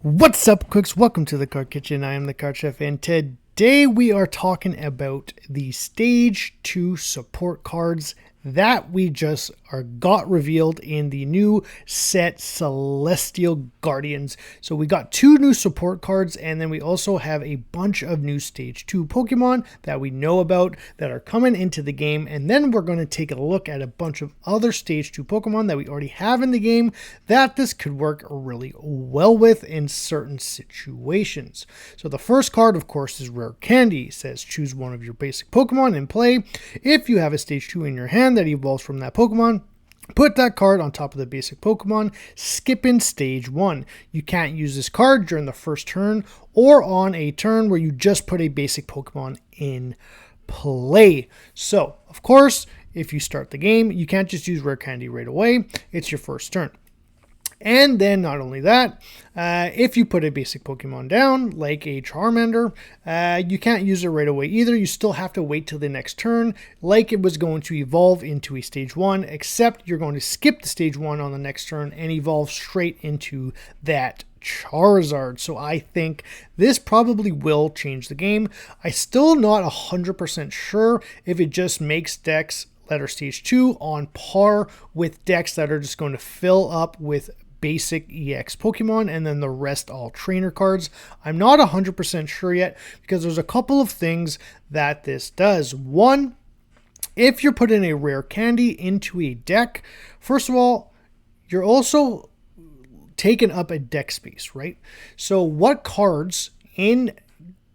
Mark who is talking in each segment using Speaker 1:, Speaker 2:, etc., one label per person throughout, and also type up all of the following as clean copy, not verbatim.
Speaker 1: What's up, cooks? Welcome to the Card Kitchen. I am the Card Chef, and today we are talking about the Stage 2 support cards that we just got revealed in the new set Celestial Guardians. So we got 2 new support cards, and then we also have a bunch of new Stage 2 Pokemon that we know about that are coming into the game, and then we're going to take a look at a bunch of other Stage 2 Pokemon that we already have in the game that this could work really well with in certain situations. So the first card, of course, is Rare Candy. It says choose one of your basic Pokemon and play. If you have a Stage 2 in your hand that evolves from that Pokemon, put that card on top of the basic Pokemon, skipping Stage 1. You can't use this card during the first turn or on a turn where you just put a basic Pokemon in play. So, of course, if you start the game, you can't just use Rare Candy right away. It's your first turn. And then not only that, if you put a basic Pokemon down, like a Charmander, you can't use it right away either. You still have to wait till the next turn, like it was going to evolve into a Stage 1, except you're going to skip the Stage 1 on the next turn and evolve straight into that Charizard. So I think this probably will change the game. I'm still not 100% sure if it just makes decks that are Stage 2 on par with decks that are just going to fill up with basic EX Pokemon and then the rest all trainer cards. I'm not 100% sure yet because there's a couple of things that this does. One, if you're putting a Rare Candy into a deck, first of all, you're also taking up a deck space, right? So what cards in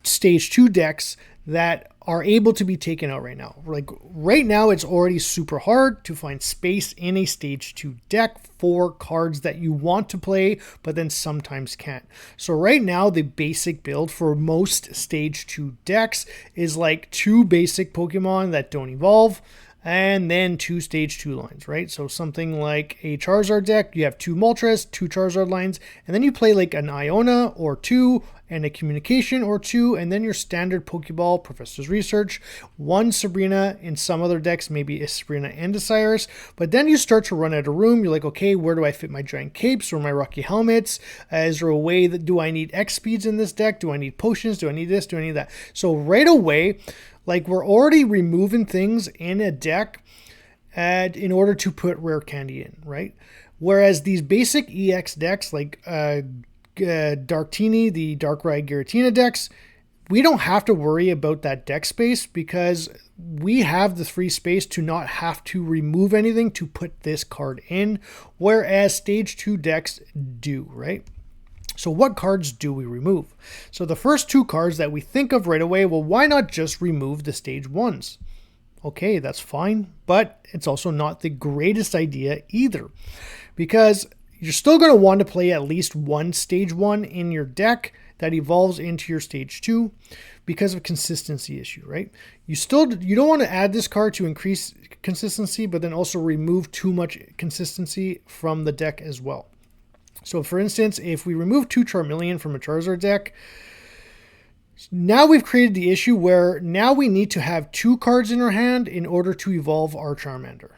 Speaker 1: Stage 2 decks that are able to be taken out right now? Like right now, it's already super hard to find space in a Stage 2 deck for cards that you want to play, but then sometimes can't. So right now, the basic build for most Stage 2 decks is like 2 basic Pokemon that don't evolve, and then 2 Stage 2 lines, right? So something like a Charizard deck, you have 2 Moltres, 2 Charizard lines, and then you play like an Iona or 2, and a Communication or 2, and then your standard Pokeball, Professor's Research, 1 Sabrina, in some other decks, maybe a Sabrina and a Cyrus, but then you start to run out of room. You're like, okay, where do I fit my Giant Capes or my Rocky Helmets? Is there a way that, do I need X speeds in this deck? Do I need potions? Do I need this? Do I need that? So right away, like we're already removing things in a deck in order to put Rare Candy in, right? Whereas these basic EX decks like Darktini, the Darkrai Giratina decks, we don't have to worry about that deck space because we have the free space to not have to remove anything to put this card in, whereas Stage 2 decks do, right? So what cards do we remove? So the first 2 cards that we think of right away, well, why not just remove the Stage 1s? Okay, that's fine, but it's also not the greatest idea either, because you're still going to want to play at least 1 Stage 1 in your deck that evolves into your Stage 2 because of consistency issue, right? You don't want to add this card to increase consistency, but then also remove too much consistency from the deck as well. So for instance, if we remove 2 Charmeleon from a Charizard deck, now we've created the issue where now we need to have 2 cards in our hand in order to evolve our Charmander.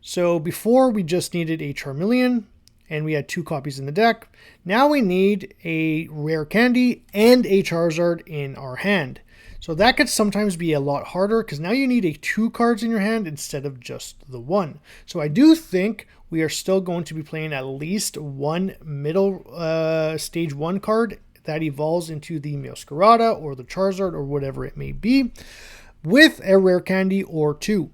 Speaker 1: So before we just needed a Charmeleon and we had 2 copies in the deck. Now we need a Rare Candy and a Charizard in our hand. So that could sometimes be a lot harder because now you need 2 cards in your hand instead of just the 1. So I do think we are still going to be playing at least 1 middle Stage 1 card that evolves into the Meowscarada or the Charizard or whatever it may be with a Rare Candy or 2.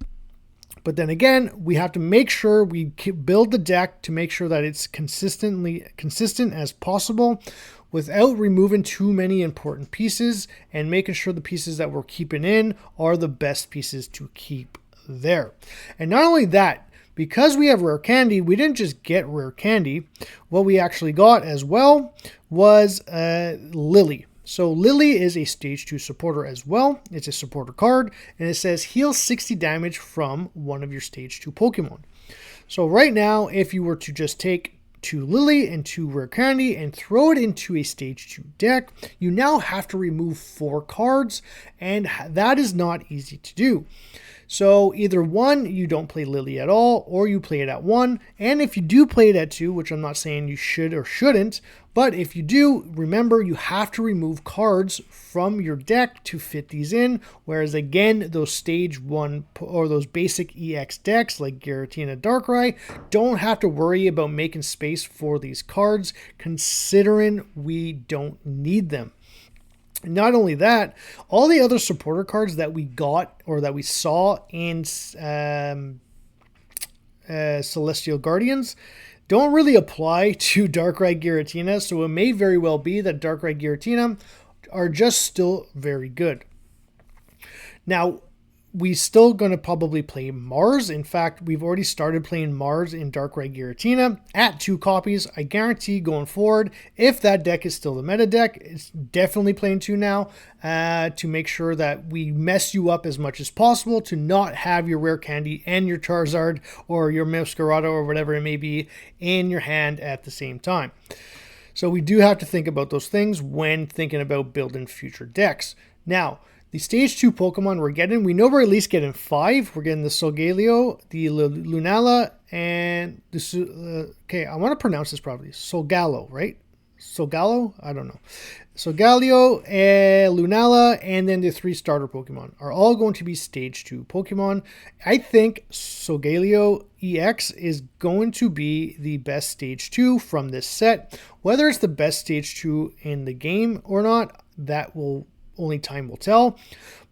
Speaker 1: But then again, we have to make sure we build the deck to make sure that it's consistent as possible without removing too many important pieces and making sure the pieces that we're keeping in are the best pieces to keep there. And not only that, because we have Rare Candy, we didn't just get Rare Candy. What we actually got as well was Lily. So Lily is a Stage 2 supporter as well. It's a supporter card, and it says heal 60 damage from one of your Stage 2 Pokemon. So right now, if you were to just take 2 Lily and 2 Rare Candy and throw it into a Stage 2 deck, you now have to remove 4 cards, and that is not easy to do. So either one, you don't play Lily at all, or you play it at 1. And if you do play it at 2, which I'm not saying you should or shouldn't, but if you do, remember you have to remove cards from your deck to fit these in. Whereas again, those stage 1 or those basic EX decks like Giratina Darkrai don't have to worry about making space for these cards, considering we don't need them. Not only that, all the other supporter cards that we got or that we saw in Celestial Guardians don't really apply to Darkrai Giratina, so it may very well be that Darkrai Giratina are just still very good. Now, we still going to probably play Mars. In fact, we've already started playing Mars in Darkrai Giratina at 2 copies. I guarantee going forward, if that deck is still the meta deck, it's definitely playing 2 now to make sure that we mess you up as much as possible to not have your Rare Candy and your Charizard or your Masquerado or whatever it may be in your hand at the same time. So we do have to think about those things when thinking about building future decks. Now, the stage 2 Pokemon we're getting, we know we're at least getting 5. We're getting the Solgaleo, the Lunala, and the... okay, I want to pronounce this properly. Solgaleo, right? Solgaleo? I don't know. Solgaleo, Lunala, and then the 3 starter Pokemon are all going to be stage 2 Pokemon. I think Solgaleo EX is going to be the best stage 2 from this set. Whether it's the best stage 2 in the game or not, that will... only time will tell.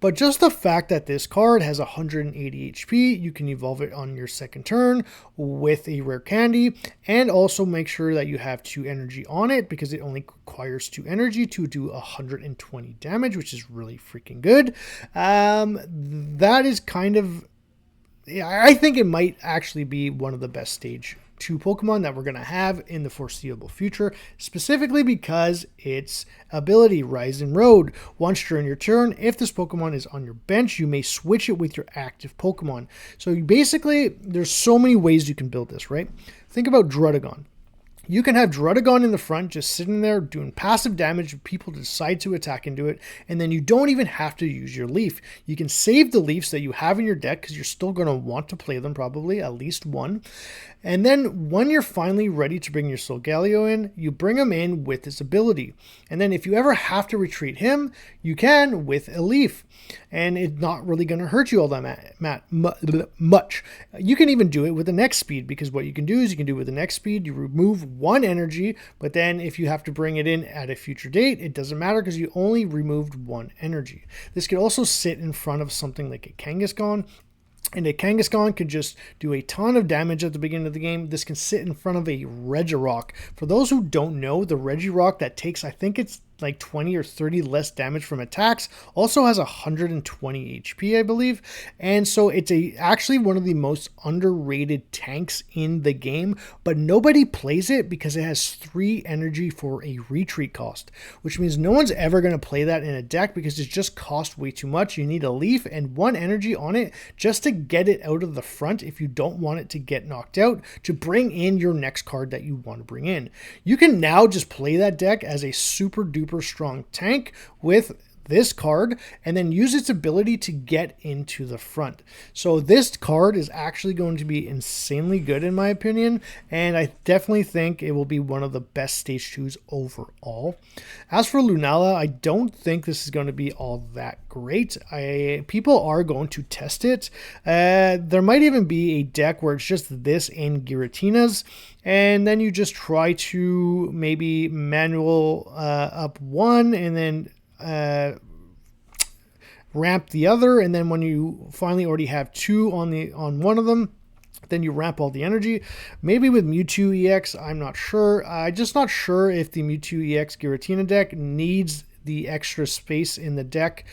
Speaker 1: But just the fact that this card has 180 HP, you can evolve it on your second turn with a rare candy, and also make sure that you have 2 energy on it because it only requires 2 energy to do 120 damage, which is really freaking good. That is kind of... yeah, I think it might actually be one of the best stage 2 Pokemon that we're going to have in the foreseeable future, specifically because its ability, Rise and Road. Once during your turn, if this Pokemon is on your bench, you may switch it with your active Pokemon. So you basically, there's so many ways you can build this, right? Think about Druddigon. You can have Druddigon in the front just sitting there doing passive damage if people decide to attack into it, and then you don't even have to use your Leaf. You can save the Leafs that you have in your deck because you're still going to want to play them probably, at least one. And then when you're finally ready to bring your Solgaleo in, you bring him in with this ability. And then if you ever have to retreat him, you can with a Leaf. And it's not really going to hurt you all that much. You can even do it with the next speed, because what you can do is you can do it with the next speed, you remove 1 energy, but then if you have to bring it in at a future date, it doesn't matter because you only removed 1 energy. This could also sit in front of something like a Kangaskhan. And a Kangaskhan could just do a ton of damage at the beginning of the game. This can sit in front of a Regirock. For those who don't know, the Regirock that takes, I think it's like 20 or 30 less damage from attacks, also has 120 HP, I believe. And so it's actually one of the most underrated tanks in the game, but nobody plays it because it has 3 energy for a retreat cost, which means no one's ever going to play that in a deck because it just costs way too much. You need a Leaf and 1 energy on it just to get it out of the front if you don't want it to get knocked out, to bring in your next card that you want to bring in. You can now just play that deck as a super duper strong tank with this card and then use its ability to get into the front. So this card is actually going to be insanely good in my opinion, and I definitely think it will be one of the best stage 2s overall. As for Lunala, I don't think this is going to be all that great. People are going to test it. There might even be a deck where it's just this and Giratinas, and then you just try to maybe manual up 1 and then ramp the other, and then when you finally already have 2 on one of them, then you ramp all the energy. Maybe with Mewtwo EX, I'm not sure. I'm just not sure if the Mewtwo EX Giratina deck needs the extra space in the deck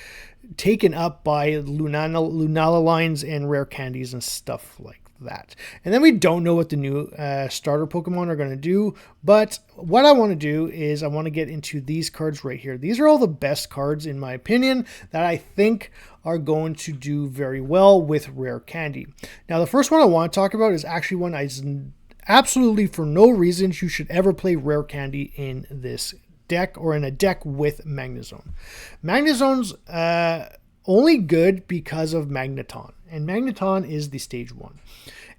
Speaker 1: taken up by Lunala lines and rare candies and stuff like that. And then we don't know what the new starter Pokemon are going to do, but what I want to do is I want to get into these cards right here. These are all the best cards in my opinion that I think are going to do very well with rare candy. Now the first one I want to talk about is actually one I absolutely for no reason you should ever play rare candy in this deck or in a deck with Magnezone. Magnezone's only good because of Magneton. And Magneton is the stage 1.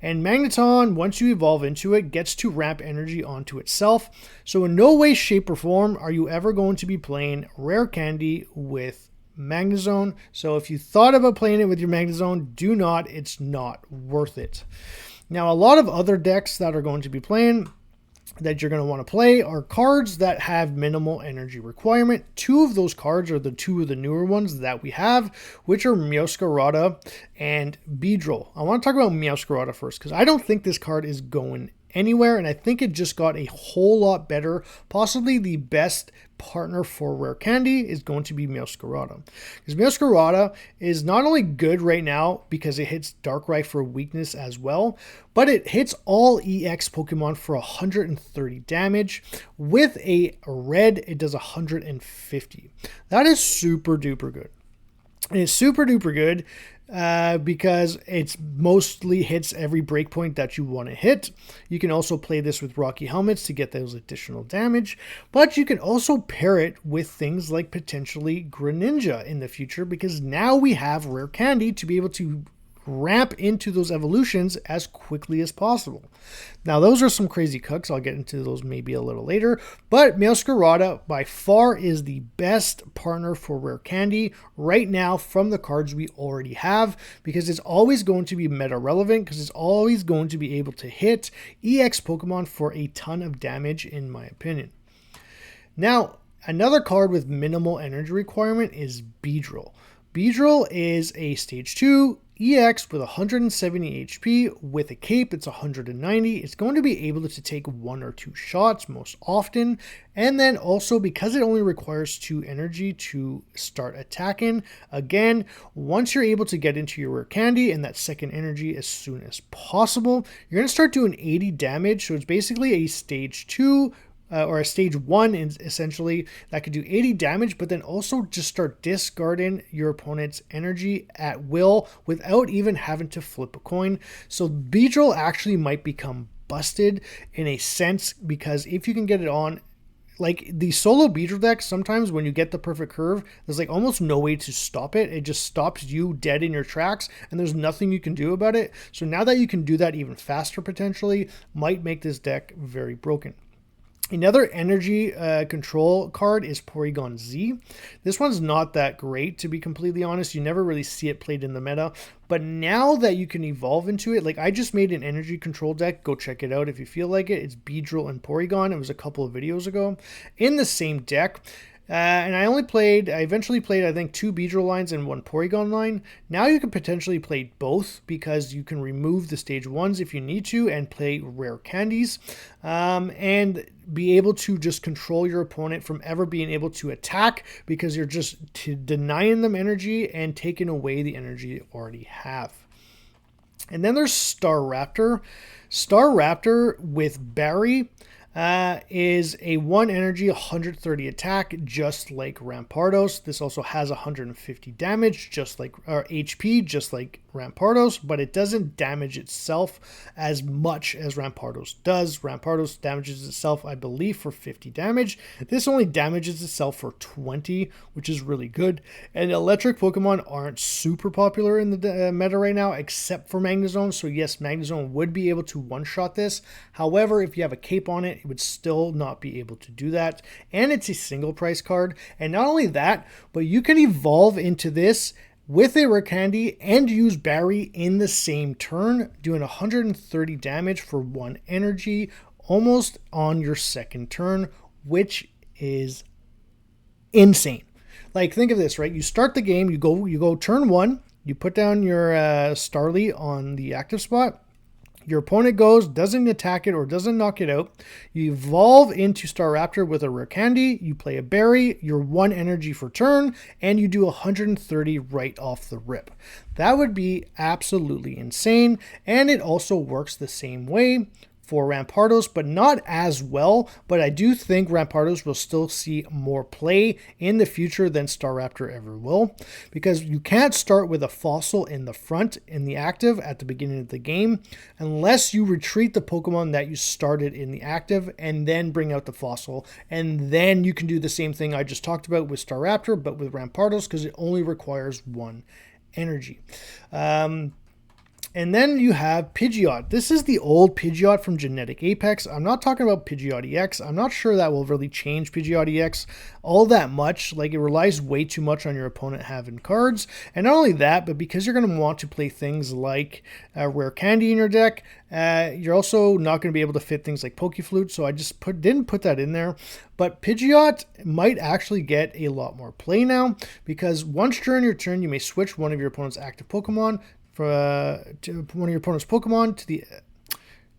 Speaker 1: And Magneton, once you evolve into it, gets to ramp energy onto itself. So in no way, shape, or form are you ever going to be playing Rare Candy with Magnezone. So if you thought about playing it with your Magnezone, do not. It's not worth it. Now, a lot of other decks that are going to be playing that you're going to want to play are cards that have minimal energy requirement. Two of those cards are the two of the newer ones that we have, which are Meowscarada and Beedrill. I want to talk about Meowscarada first because I don't think this card is going anywhere, and I think it just got a whole lot better. Possibly the best partner for Rare Candy is going to be Meowscarada, because Meowscarada is not only good right now because it hits Darkrai for weakness as well, but it hits all EX Pokemon for 130 damage. With a red, it does 150. That is super duper good. And it's super duper good because it's mostly hits every breakpoint that you want to hit. You can also play this with Rocky Helmets to get those additional damage, but you can also pair it with things like potentially Greninja in the future, because now we have Rare Candy to be able to ramp into those evolutions as quickly as possible. Now, those are some crazy cooks. I'll get into those maybe a little later, but Meowscarada by far is the best partner for Rare Candy right now from the cards we already have, because it's always going to be meta relevant, because it's always going to be able to hit EX Pokemon for a ton of damage, in my opinion. Now, another card with minimal energy requirement is Beedrill. Beedrill is a stage 2 EX with 170 HP. With a cape, it's 190. It's going to be able to take 1 or 2 shots most often. And then also, because it only requires 2 energy to start attacking, again, once you're able to get into your Rare Candy and that second energy as soon as possible, you're going to start doing 80 damage. So it's basically a stage 2 or a stage 1 essentially that could do 80 damage, but then also just start discarding your opponent's energy at will without even having to flip a coin. So Beedrill actually might become busted in a sense, because if you can get it on, like the solo Beedrill deck, sometimes when you get the perfect curve, there's like almost no way to stop it. It just stops you dead in your tracks, and there's nothing you can do about it. So now that you can do that even faster potentially, might make this deck very broken. Another energy control card is Porygon Z. This one's not that great, to be completely honest. You never really see it played in the meta. But now that you can evolve into it, like I just made an energy control deck. Go check it out if you feel like it. It's Beedrill and Porygon. It was a couple of videos ago. In the same deck. And I eventually played, I think, 2 Beedrill lines and 1 Porygon line. Now you can potentially play both, because you can remove the stage 1s if you need to and play Rare Candies. And be able to just control your opponent from ever being able to attack, because you're just denying them energy and taking away the energy they already have. And then there's Staraptor. Staraptor with Barry is a 1 energy, 130 attack, just like Rampardos. This also has 150 damage, just like, or HP, just like Rampardos, but it doesn't damage itself as much as Rampardos does. Rampardos damages itself, I believe, for 50 damage. This only damages itself for 20, which is really good. And electric Pokemon aren't super popular in the meta right now, except for Magnezone. So yes, Magnezone would be able to one-shot this. However, if you have a cape on it, it would still not be able to do that. And it's a single price card. And not only that, but you can evolve into this with a Rare Candy and use Barry in the same turn, doing 130 damage for 1 energy almost on your second turn, which is insane. Like, think of this, right? You start the game, you go turn 1, you put down your Starly on the active spot. Your opponent goes, doesn't attack it or doesn't knock it out. You evolve into Staraptor with a Rare Candy. You play a Berry, your 1 energy for turn, and you do 130 right off the rip. That would be absolutely insane, and it also works the same way for Rampardos, but not as well. But I do think Rampardos will still see more play in the future than Staraptor ever will, because you can't start with a fossil in the front in the active at the beginning of the game unless you retreat the Pokemon that you started in the active and then bring out the fossil, and then you can do the same thing I just talked about with Staraptor, but with Rampardos, because it only requires 1 energy. And then you have Pidgeot. This is the old Pidgeot from Genetic Apex. I'm not talking about Pidgeot EX. I'm not sure that will really change Pidgeot EX all that much. Like, it relies way too much on your opponent having cards. And not only that, but because you're going to want to play things like Rare Candy in your deck, you're also not going to be able to fit things like Pokeflute. So I just didn't put that in there. But Pidgeot might actually get a lot more play now, because once during your turn, you may switch one of your opponent's active Pokemon to one of your opponent's Pokemon to the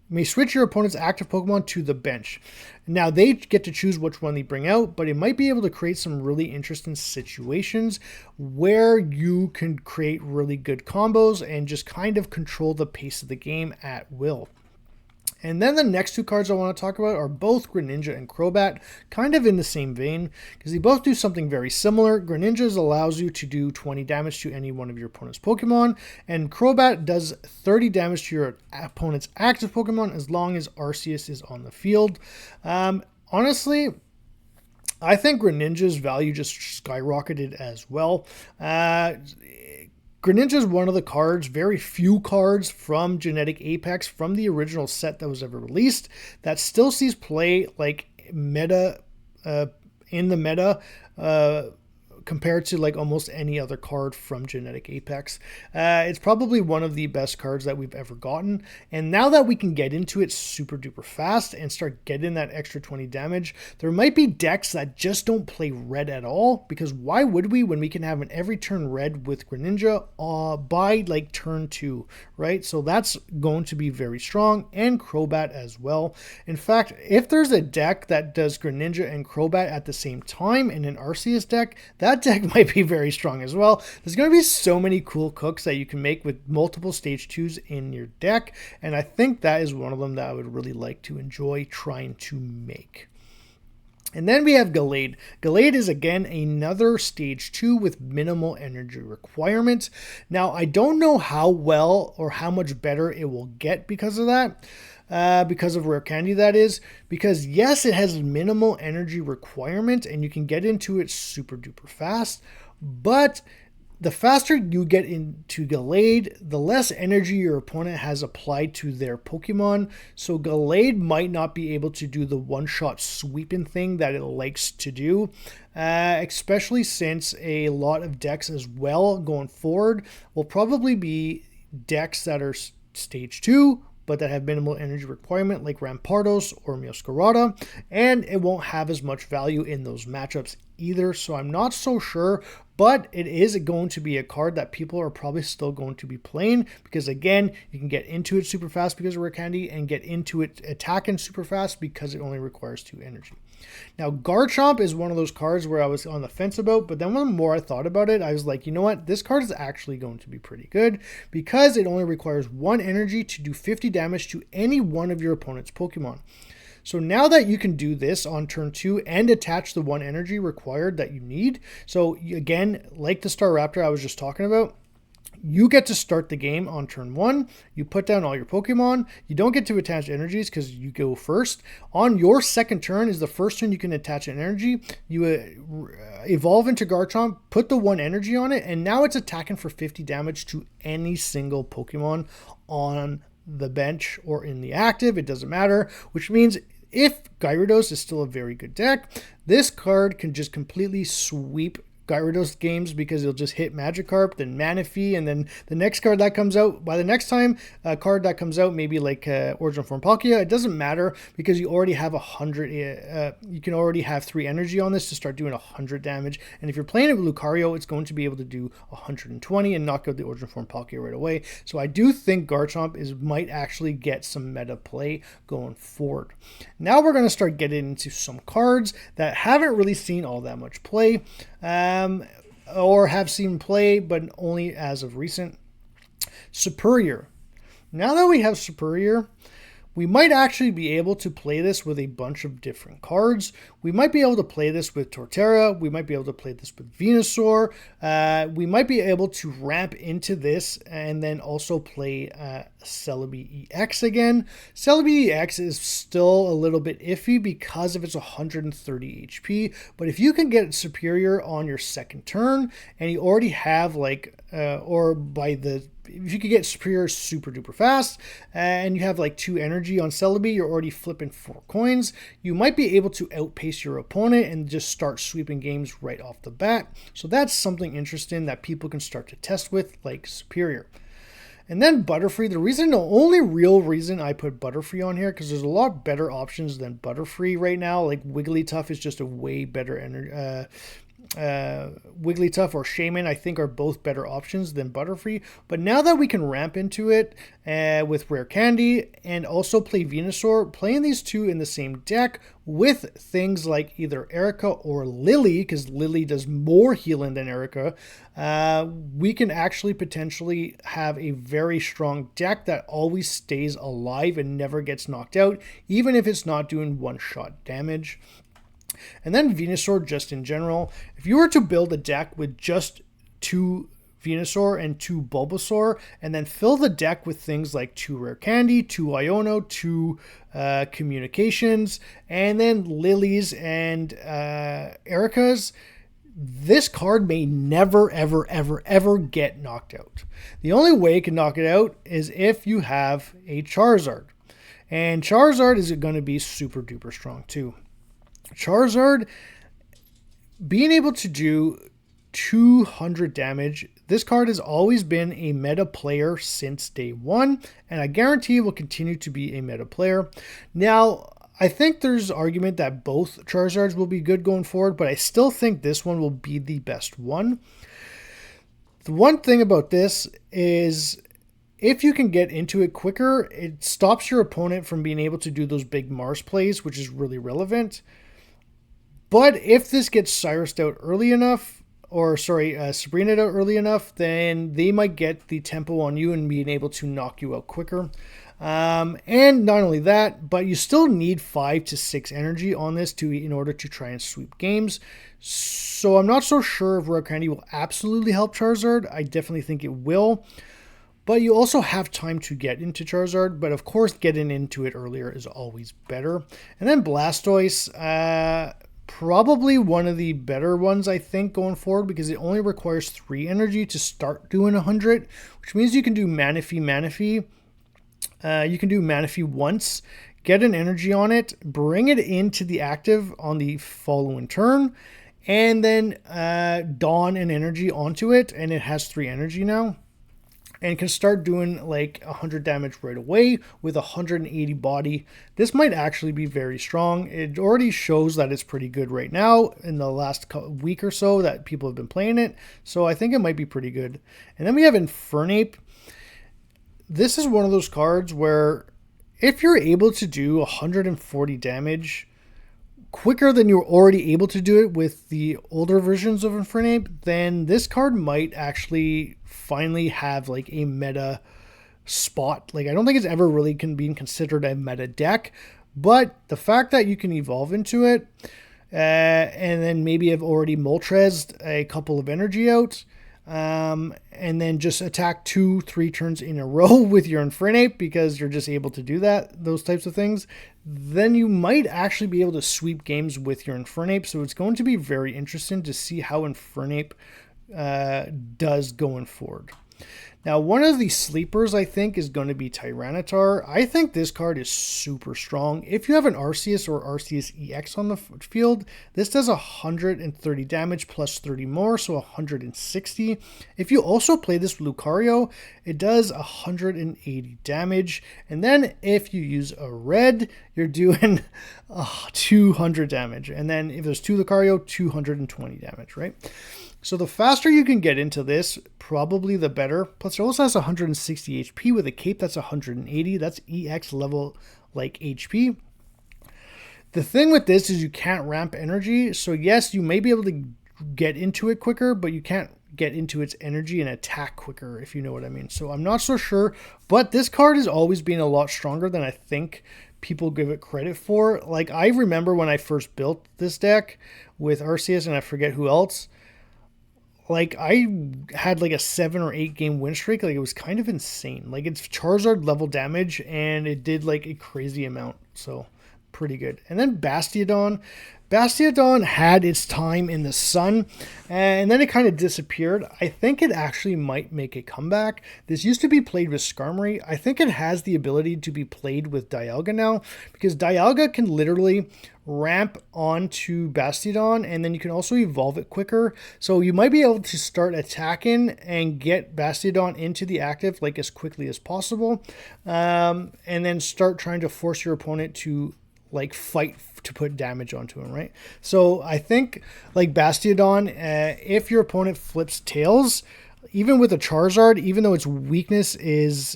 Speaker 1: may switch your opponent's active Pokemon to the bench. Now they get to choose which one they bring out, but it might be able to create some really interesting situations where you can create really good combos and just kind of control the pace of the game at will. And then the next two cards I want to talk about are both Greninja and Crobat, kind of in the same vein, because they both do something very similar. Greninja allows you to do 20 damage to any one of your opponent's Pokemon, and Crobat does 30 damage to your opponent's active Pokemon as long as Arceus is on the field. Honestly, I think Greninja's value just skyrocketed as well. Greninja is one of the cards, very few cards from Genetic Apex, from the original set that was ever released, that still sees play like meta, in the meta, compared to like almost any other card from Genetic Apex. It's probably one of the best cards that we've ever gotten. And now that we can get into it super duper fast and start getting that extra 20 damage, there might be decks that just don't play red at all, because why would we when we can have an every turn red with Greninja by like turn 2, right? So that's going to be very strong, and Crobat as well. In fact, if there's a deck that does Greninja and Crobat at the same time in an Arceus deck, that deck might be very strong as well. There's going to be so many cool cooks that you can make with multiple stage 2s in your deck, and I think that is one of them that I would really like to enjoy trying to make. And then we have Gallade. Gallade is again another stage 2 with minimal energy requirement. Now, I don't know how well or how much better it will get because of that. Because of Rare Candy, that is. Because yes, it has minimal energy requirement and you can get into it super duper fast. But the faster you get into Gallade, the less energy your opponent has applied to their Pokemon. So Gallade might not be able to do the one-shot sweeping thing that it likes to do. Especially since a lot of decks as well going forward will probably be decks that are stage 2, but that have minimal energy requirement, like Rampardos or Meowscarada, and it won't have as much value in those matchups either, so I'm not so sure, but it is going to be a card that people are probably still going to be playing, because again, you can get into it super fast because of Rare Candy, and get into it attacking super fast because it only requires 2 energy. Now, Garchomp is one of those cards where I was on the fence about, but then the more I thought about it, I was like, you know what? This card is actually going to be pretty good because it only requires 1 energy to do 50 damage to any one of your opponent's Pokemon. So now that you can do this on turn 2 and attach the 1 energy required that you need, so again, like the Staraptor I was just talking about, you get to start the game on turn 1. You put down all your Pokemon. You don't get to attach energies because you go first. On your second turn is the first turn you can attach an energy. You evolve into Garchomp, put the 1 energy on it, and now it's attacking for 50 damage to any single Pokemon on the bench or in the active. It doesn't matter, which means if Gyarados is still a very good deck, this card can just completely sweep Gyarados games because it'll just hit Magikarp, then Manaphy, and then the next card that comes out, by the next time a card that comes out, maybe like Origin Form Palkia, it doesn't matter because you already have 100, you can already have 3 energy on this to start doing 100 damage, and if you're playing it with Lucario, it's going to be able to do 120 and knock out the Origin Form Palkia right away. So I do think Garchomp might actually get some meta play going forward. Now we're going to start getting into some cards that haven't really seen all that much play, or have seen play, but only as of recent. Superior. Now that we have Superior, we might actually be able to play this with a bunch of different cards. We might be able to play this with Torterra. We might be able to play this with Venusaur. We might be able to ramp into this and then also play Celebi EX again. Celebi EX is still a little bit iffy because of its 130 HP, but if you can get Superior on your second turn and you already have like or by the, if you could get Superior super duper fast, and you have like 2 energy on Celebi, you're already flipping 4 coins, you might be able to outpace your opponent and just start sweeping games right off the bat. So that's something interesting that people can start to test with, like Superior. And then Butterfree, the only real reason I put Butterfree on here, because there's a lot better options than Butterfree right now. Like Wigglytuff is just a way better Wigglytuff or Shaman, I think, are both better options than Butterfree. But now that we can ramp into it with Rare Candy and also play Venusaur, playing these two in the same deck with things like either Erica or Lily, because Lily does more healing than Erica, we can actually potentially have a very strong deck that always stays alive and never gets knocked out, even if it's not doing one-shot damage. And then Venusaur, just in general, if you were to build a deck with just 2 Venusaur and 2 Bulbasaur, and then fill the deck with things like 2 Rare Candy, 2 Iono, 2 Communications, and then Lilies and Ericas, this card may never, ever, ever, ever get knocked out. The only way it can knock it out is if you have a Charizard. And Charizard is going to be super duper strong too. Charizard being able to do 200 damage. This card has always been a meta player since day one, and I guarantee it will continue to be a meta player. Now, I think there's argument that both Charizards will be good going forward, but I still think this one will be the best one. The one thing about this is if you can get into it quicker, it stops your opponent from being able to do those big Mars plays, which is really relevant. But if this gets Cyrus'd out early enough, or Sabrina'd out early enough, then they might get the tempo on you and being able to knock you out quicker. And not only that, but you still need 5 to 6 energy on this in order to try and sweep games. So I'm not so sure if Rare Candy will absolutely help Charizard. I definitely think it will. But you also have time to get into Charizard, but of course getting into it earlier is always better. And then Blastoise, probably one of the better ones, I think, going forward, because it only requires 3 energy to start doing 100, which means you can do Manaphy. You can do Manaphy once, get an energy on it, bring it into the active on the following turn, and then don an energy onto it, and it has 3 energy now. And can start doing like 100 damage right away with 180 body. This might actually be very strong. It already shows that it's pretty good right now in the last week or so that people have been playing it. So I think it might be pretty good. And then we have Infernape. This is one of those cards where if you're able to do 140 damage quicker than you're already able to do it with the older versions of Infernape, then this card might actually finally have like a meta spot. Like, I don't think it's ever really been considered a meta deck, but the fact that you can evolve into it and then maybe have already Moltres a couple of energy out, and then just attack 2-3 turns in a row with your Infernape because you're just able to do those types of things, then you might actually be able to sweep games with your Infernape. So it's going to be very interesting to see how Infernape does going forward. Now, one of the sleepers, I think, is going to be Tyranitar. I think this card is super strong. If you have an Arceus or Arceus EX on the field, this does 130 damage plus 30 more, so 160. If you also play this with Lucario, it does 180 damage. And then if you use a red, you're doing 200 damage. And then if there's 2 Lucario, 220 damage, right? So the faster you can get into this, probably the better. Plus, it also has 160 HP with a cape that's 180. That's EX level like HP. The thing with this is you can't ramp energy. So yes, you may be able to get into it quicker, but you can't get into its energy and attack quicker, if you know what I mean. So I'm not so sure, but this card has always been a lot stronger than I think people give it credit for. Like, I remember when I first built this deck with Arceus and I forget who else, like, I had like a 7 or 8 game win streak. Like, it was kind of insane. Like, it's Charizard level damage and it did like a crazy amount. So pretty good. And then Bastiodon. Bastiodon had its time in the sun, and then it kind of disappeared. I think it actually might make a comeback. This used to be played with Skarmory. I think it has the ability to be played with Dialga now, because Dialga can literally ramp onto Bastiodon, and then you can also evolve it quicker. So you might be able to start attacking and get Bastiodon into the active like as quickly as possible, and then start trying to force your opponent to like fight to put damage onto him, right? So I think like Bastiodon, if your opponent flips tails, even with a Charizard, even though its weakness is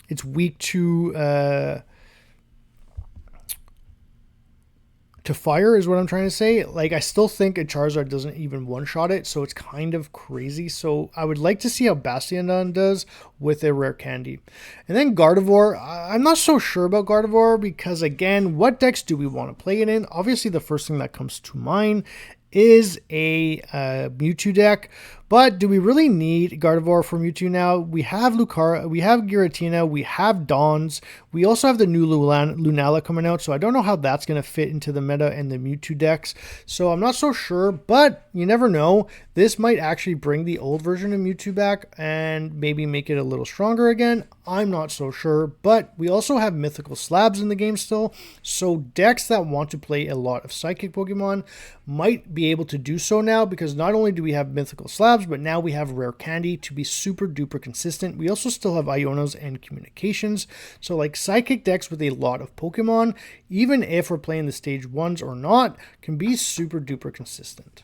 Speaker 1: it's weak to fire is what I'm trying to say. Like, I still think a Charizard doesn't even one-shot it, so it's kind of crazy. So I would like to see how Bastiodon does with a rare candy. And then Gardevoir, I'm not so sure about Gardevoir because, again, what decks do we want to play it in? Obviously, the first thing that comes to mind is a Mewtwo deck. But do we really need Gardevoir for Mewtwo now? We have Lucario, we have Giratina, we have Dawns. We also have the new Lunala coming out, so I don't know how that's going to fit into the meta and the Mewtwo decks. So I'm not so sure, but you never know. This might actually bring the old version of Mewtwo back and maybe make it a little stronger again. I'm not so sure, but we also have mythical slabs in the game still. So decks that want to play a lot of Psychic Pokemon might be able to do so now, because not only do we have mythical slabs, but now we have rare candy to be super duper consistent. We also still have Ionos and communications. So like Psychic decks with a lot of Pokemon, even if we're playing the stage 1s or not, can be super duper consistent.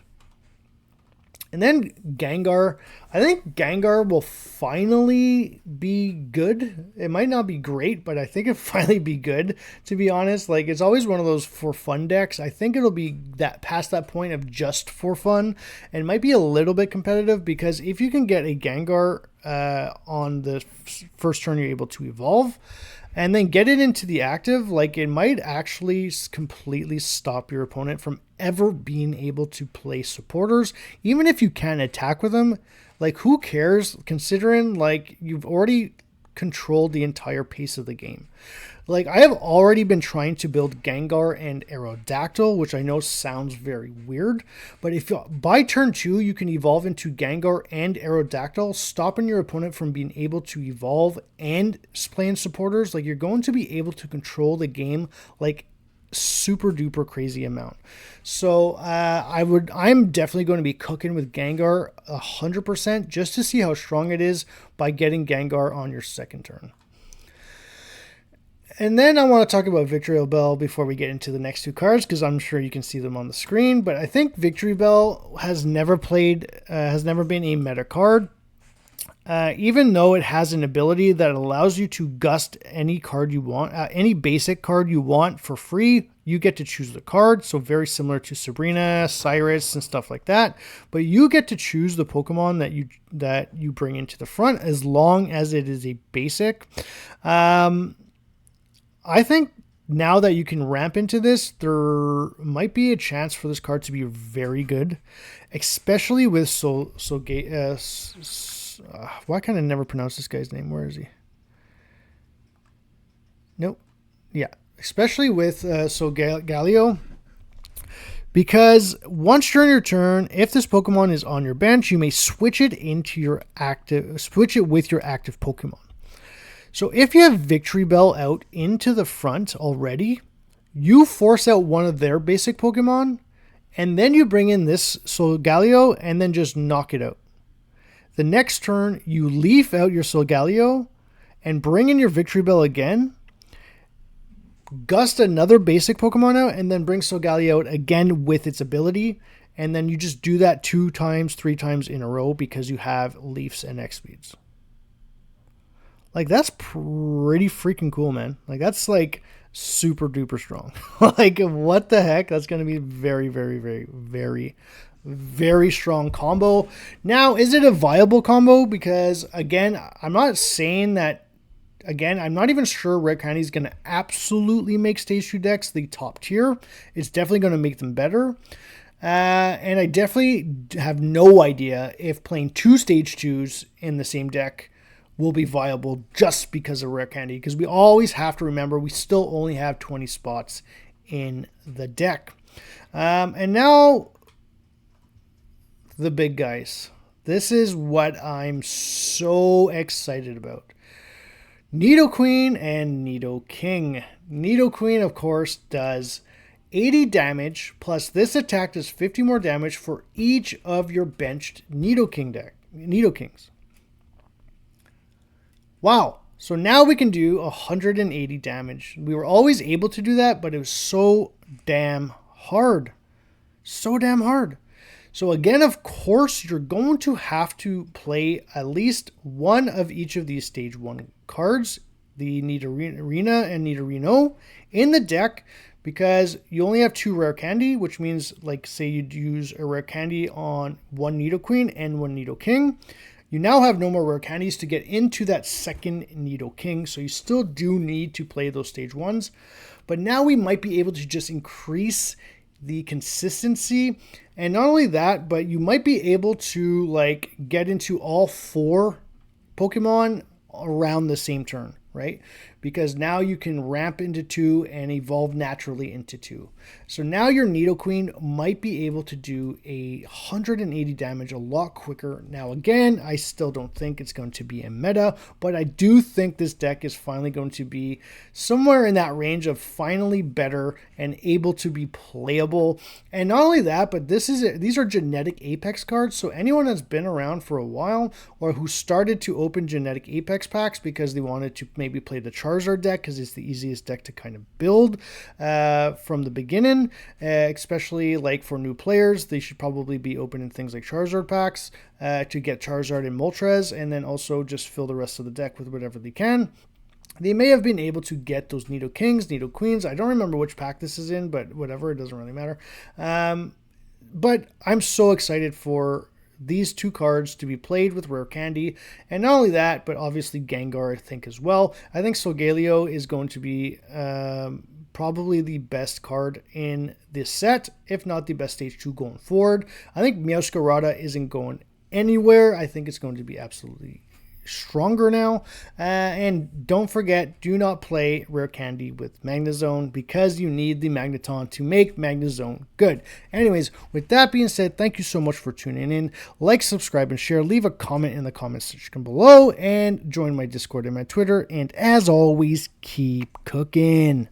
Speaker 1: And then Gengar. I think Gengar will finally be good. It might not be great, but I think it'll finally be good, to be honest. Like, it's always one of those for fun decks. I think it'll be that past that point of just for fun, and might be a little bit competitive, because if you can get a Gengar on the first turn you're able to evolve, and then get it into the active, like, it might actually completely stop your opponent from ever being able to play supporters. Even if you can attack with them, like, who cares, considering, like, you've already controlled the entire pace of the game. Like, I have already been trying to build Gengar and Aerodactyl, which I know sounds very weird, but if by turn 2 you can evolve into Gengar and Aerodactyl, stopping your opponent from being able to evolve and playing supporters, like, you're going to be able to control the game like super duper crazy amount. So I'm definitely going to be cooking with Gengar 100% just to see how strong it is by getting Gengar on your second turn. And then I want to talk about Victory Bell before we get into the next two cards, because I'm sure you can see them on the screen. But I think Victory Bell has never been a meta card. Even though it has an ability that allows you to gust any card you want, any basic card you want for free, you get to choose the card. So very similar to Sabrina, Cyrus, and stuff like that. But you get to choose the Pokemon that you bring into the front, as long as it is a basic. I think now that you can ramp into this, there might be a chance for this card to be very good, especially with why can I never pronounce this guy's name? Where is he? Nope. Yeah, especially with Solgaleo, because once during your turn, if this Pokemon is on your bench, you may switch it with your active Pokemon. So if you have Victory Bell out into the front already, you force out one of their basic Pokemon, and then you bring in this Solgaleo and then just knock it out. The next turn, you leaf out your Solgaleo and bring in your Victory Bell again, gust another basic Pokemon out, and then bring Solgaleo out again with its ability. And then you just do that 2 times, 3 times in a row because you have Leafs and X-Speeds. Like, that's pretty freaking cool, man. Like, that's, like, super duper strong. Like, what the heck? That's going to be very, very, very, very, very strong combo. Now, is it a viable combo? Because, again, I'm not saying that, I'm not even sure Red Candy is going to absolutely make Stage 2 decks the top tier. It's definitely going to make them better. And I definitely have no idea if playing 2 Stage 2s in the same deck will be viable just because of Rare Candy, because we always have to remember we still only have 20 spots in the deck. And now the big guys. This is what I'm so excited about. Nidoqueen and Nidoking. Nidoqueen, of course, does 80 damage, plus this attack does 50 more damage for each of your benched Nidokings. Wow. So now we can do 180 damage. We were always able to do that, but it was so damn hard. So damn hard. So again, of course, you're going to have to play at least one of each of these stage 1 cards, the Nidorina and Nidorino, in the deck, because you only have 2 rare candy, which means, like, say you'd use a rare candy on one Nidoqueen and one Nidoking. You now have no more rare candies to get into that second Nidoking, so you still do need to play those stage 1s. But now we might be able to just increase the consistency, and not only that, but you might be able to, like, get into all 4 Pokemon around the same turn, right? Because now you can ramp into 2 and evolve naturally into 2. So now your Nidoqueen might be able to do 180 damage a lot quicker. Now again, I still don't think it's going to be a meta, but I do think this deck is finally going to be somewhere in that range of finally better and able to be playable. And not only that, but these are genetic Apex cards, so anyone that's been around for a while or who started to open genetic Apex packs because they wanted to maybe play the Charizard deck because it's the easiest deck to kind of build from the beginning, especially like for new players, they should probably be opening things like Charizard packs to get Charizard and Moltres, and then also just fill the rest of the deck with whatever they can. They may have been able to get those Nidokings, Nidoqueens. I don't remember which pack this is in, but whatever, it doesn't really matter. But I'm so excited for these 2 cards to be played with rare candy, and not only that, but obviously Gengar, I think, as well. I think Solgaleo is going to be probably the best card in this set, if not the best stage 2 going forward. I think Meowscarada isn't going anywhere. I think it's going to be absolutely stronger now. And don't forget, do not play rare candy with Magnezone because you need the Magneton to make Magnezone good. Anyways, with that being said, thank you so much for tuning in. Like, subscribe, and share. Leave a comment in the comment section below, and join my Discord and my Twitter. And as always, keep cooking.